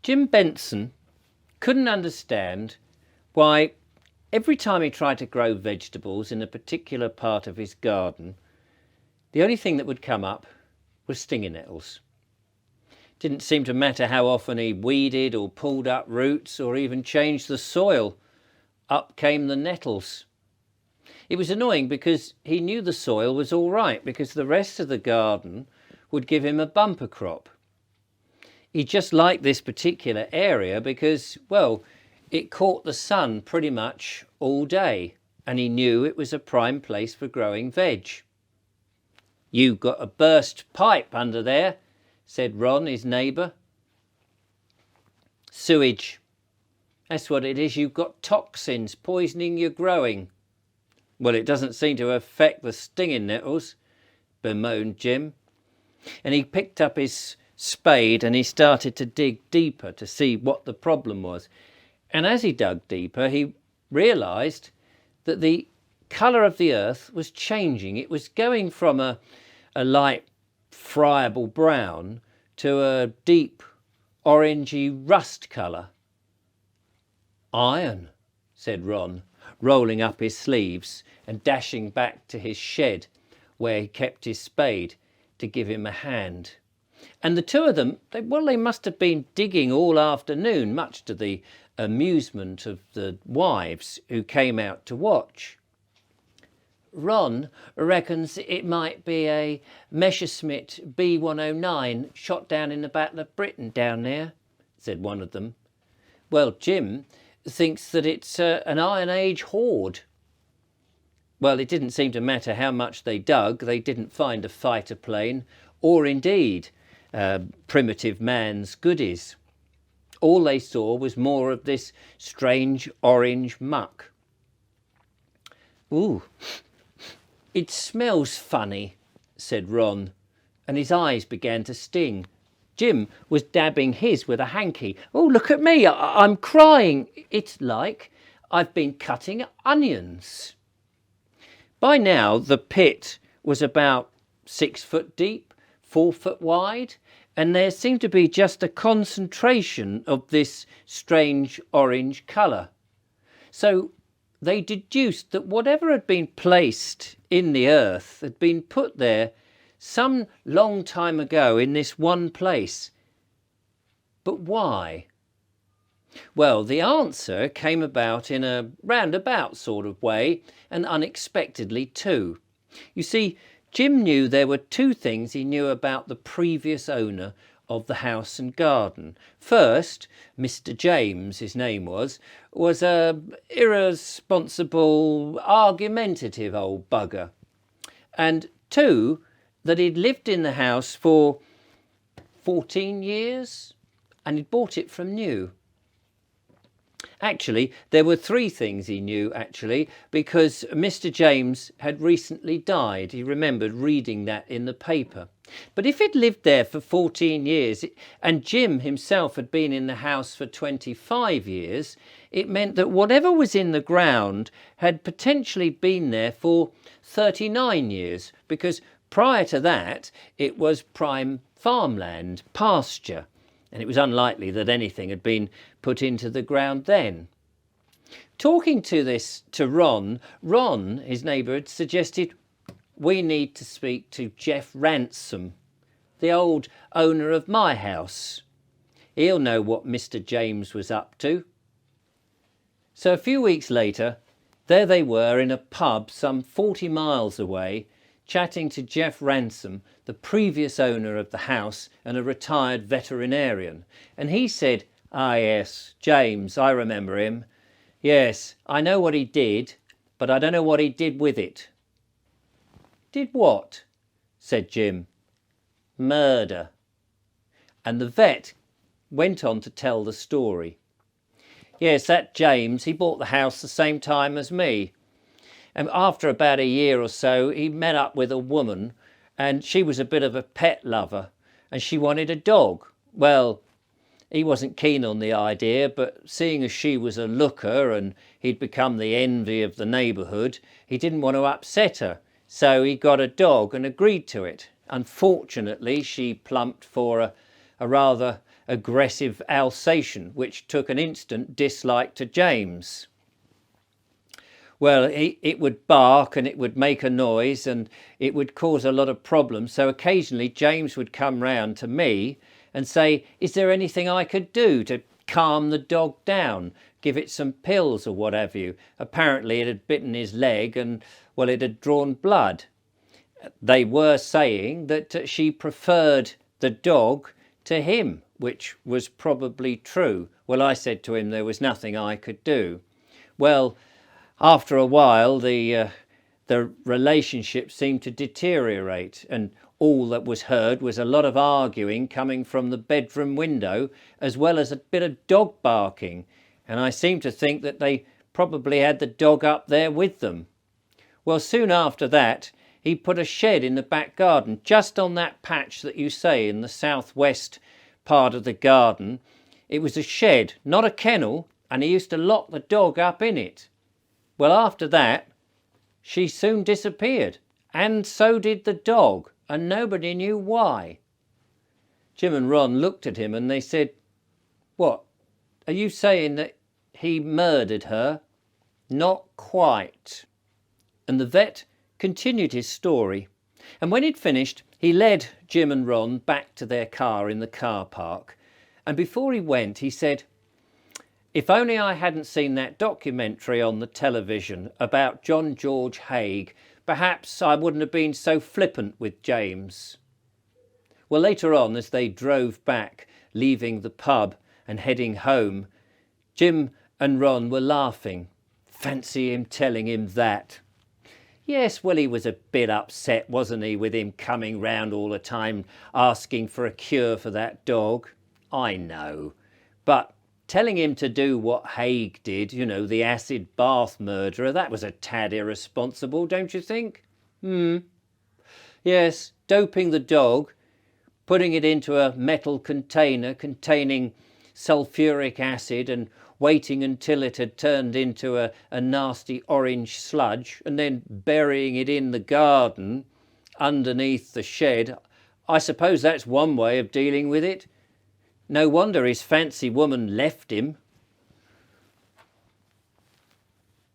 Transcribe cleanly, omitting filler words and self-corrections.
Jim Benson couldn't understand why every time he tried to grow vegetables in a particular part of his garden, the only thing that would come up was stinging nettles. Didn't seem to matter how often he weeded or pulled up roots or even changed the soil. Up came the nettles. It was annoying because he knew the soil was all right because the rest of the garden would give him a bumper crop. He just liked this particular area because, well, it caught the sun pretty much all day and he knew it was a prime place for growing veg. "You got a burst pipe under there," said Ron, his neighbour. "Sewage. That's what it is. You've got toxins poisoning your growing." "Well, it doesn't seem to affect the stinging nettles," bemoaned Jim. And he picked up his spade and he started to dig deeper to see what the problem was. And as he dug deeper, he realised that the colour of the earth was changing. It was going from a light friable brown to a deep orangey rust colour. "Iron," said Ron, rolling up his sleeves and dashing back to his shed where he kept his spade to give him a hand. And the two of them, they must have been digging all afternoon, much to the amusement of the wives who came out to watch. "Ron reckons it might be a Messerschmitt B109 shot down in the Battle of Britain down there," said one of them. "Well, Jim thinks that it's an Iron Age hoard." Well, it didn't seem to matter how much they dug, they didn't find a fighter plane or indeed primitive man's goodies. All they saw was more of this strange orange muck. "Ooh, it smells funny," said Ron, and his eyes began to sting. Jim was dabbing his with a hanky. "Oh, look at me, I'm crying. It's like I've been cutting onions." By now the pit was about 6 foot deep, 4 foot wide, and there seemed to be just a concentration of this strange orange colour. So they deduced that whatever had been placed in the earth had been put there some long time ago in this one place. But why? Well, the answer came about in a roundabout sort of way, and unexpectedly too. You see, Jim knew there were two things he knew about the previous owner of the house and garden. First, Mr. James, his name was a irresponsible, argumentative old bugger. And two, that he'd lived in the house for 14 years and he'd bought it from new. Actually, there were three things he knew, because Mr. James had recently died. He remembered reading that in the paper. But if he'd lived there for 14 years and Jim himself had been in the house for 25 years, it meant that whatever was in the ground had potentially been there for 39 years, because prior to that, it was prime farmland, pasture. And it was unlikely that anything had been put into the ground then. Talking to Ron, his neighbour, had suggested, "We need to speak to Jeff Ransom, the old owner of my house. He'll know what Mr. James was up to." So a few weeks later, there they were in a pub some 40 miles away, chatting to Jeff Ransom, the previous owner of the house and a retired veterinarian. And he said, "Ah, yes, James, I remember him. Yes, I know what he did, but I don't know what he did with it." "Did what?" said Jim. "Murder." And the vet went on to tell the story. "Yes, that James, he bought the house the same time as me. And after about a year or so, he met up with a woman, and she was a bit of a pet lover, and she wanted a dog. Well, he wasn't keen on the idea, but seeing as she was a looker and he'd become the envy of the neighbourhood, he didn't want to upset her. So he got a dog and agreed to it. Unfortunately, she plumped for a rather aggressive Alsatian, which took an instant dislike to James. Well, it would bark and it would make a noise and it would cause a lot of problems. So occasionally James would come round to me and say, is there anything I could do to calm the dog down, give it some pills or what have you? Apparently it had bitten his leg and, well, it had drawn blood. They were saying that she preferred the dog to him, which was probably true. Well, I said to him there was nothing I could do. Well, after a while, the relationship seemed to deteriorate, and all that was heard was a lot of arguing coming from the bedroom window, as well as a bit of dog barking. And I seem to think that they probably had the dog up there with them. Well, soon after that, he put a shed in the back garden, just on that patch that you say in the southwest part of the garden. It was a shed, not a kennel, and he used to lock the dog up in it. Well, after that, she soon disappeared, and so did the dog, and nobody knew why. Jim and Ron looked at him and they said, what, are you saying that he murdered her? Not quite. And the vet continued his story, and when he'd finished, he led Jim and Ron back to their car in the car park, and before he went, he said, if only I hadn't seen that documentary on the television about John George Haigh, perhaps I wouldn't have been so flippant with James. Well, later on, as they drove back, leaving the pub and heading home, Jim and Ron were laughing. Fancy him telling him that. Yes, well, he was a bit upset, wasn't he, with him coming round all the time asking for a cure for that dog. I know, but telling him to do what Haigh did, you know, the acid bath murderer, that was a tad irresponsible, don't you think? Yes, doping the dog, putting it into a metal container containing sulfuric acid and waiting until it had turned into a nasty orange sludge and then burying it in the garden underneath the shed. I suppose that's one way of dealing with it. No wonder his fancy woman left him.